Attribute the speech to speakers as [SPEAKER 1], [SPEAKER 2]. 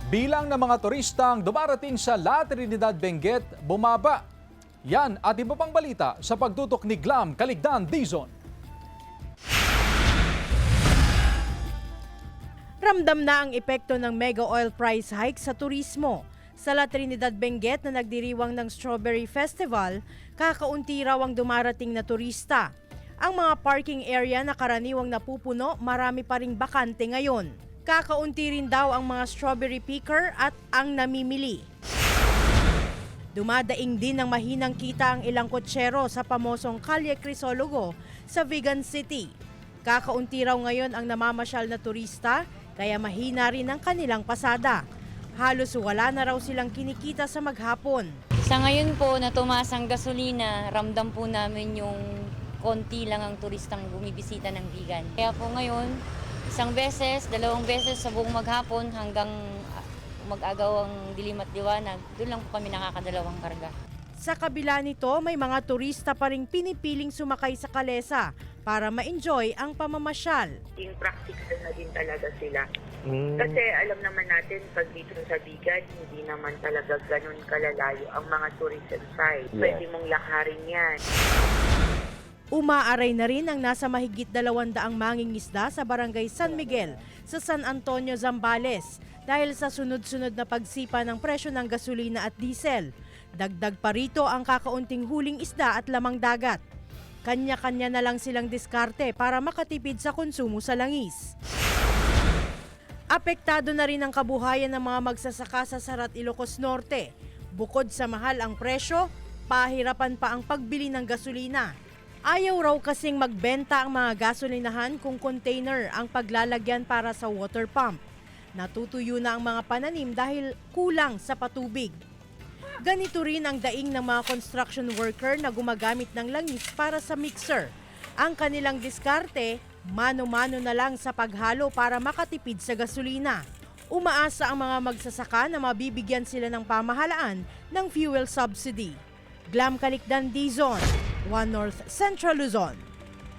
[SPEAKER 1] Bilang ng mga turistang dumarating sa La Trinidad Benguet bumaba. Yan at iba pang balita sa pagtutok ni Glam Caligdan Dizon.
[SPEAKER 2] Ramdam na ang epekto ng mega oil price hike sa turismo. Sa La Trinidad Benguet na nagdiriwang ng Strawberry Festival, kakaunti raw ang dumarating na turista. Ang mga parking area na karaniwang napupuno, marami pa ring bakante ngayon. Kakaunti rin daw ang mga strawberry picker at ang namimili. Dumadaing din ng mahinang kita ang ilang kotsero sa pamosong Calle Crisologo sa Vigan City. Kakaunti raw ngayon ang namamasyal na turista, kaya mahina rin ang kanilang pasada. Halos wala na raw silang kinikita sa maghapon.
[SPEAKER 3] Sa ngayon po na tumaas ang gasolina, ramdam po namin yung konti lang ang turistang bumibisita ng Vigan. Kaya po ngayon, isang beses, dalawang beses sa buong maghapon hanggang mag-agaw ang dilim at liwanag, doon lang po kami nakakadalawang karga.
[SPEAKER 2] Sa kabila nito, may mga turista pa ring pinipiling sumakay sa kalesa para ma-enjoy ang pamamasyal.
[SPEAKER 4] Yung practical na din talaga sila. Kasi alam naman natin, pag dito sa Vigan, hindi naman talaga ganun kalalayo ang mga tourism site. Pwede mong lakarin yan.
[SPEAKER 2] Umaaray na rin ang nasa mahigit 200 mangingisda sa barangay San Miguel sa San Antonio, Zambales dahil sa sunod-sunod na pagsipa ng presyo ng gasolina at diesel. Dagdag pa rito ang kakaunting huling isda at lamang dagat. Kanya-kanya na lang silang diskarte para makatipid sa konsumo sa langis. Apektado na rin ang kabuhayan ng mga magsasaka sa Sarat, Ilocos Norte. Bukod sa mahal ang presyo, pahirapan pa ang pagbili ng gasolina. Ayaw raw kasing magbenta ang mga gasolinahan kung container ang paglalagyan para sa water pump. Natutuyo na ang mga pananim dahil kulang sa patubig. Ganito rin ang daing ng mga construction worker na gumagamit ng langis para sa mixer. Ang kanilang diskarte, mano-mano na lang sa paghalo para makatipid sa gasolina. Umaasa ang mga magsasaka na mabibigyan sila ng pamahalaan ng fuel subsidy. Glam Caligdan Dizon, One North Central Luzon.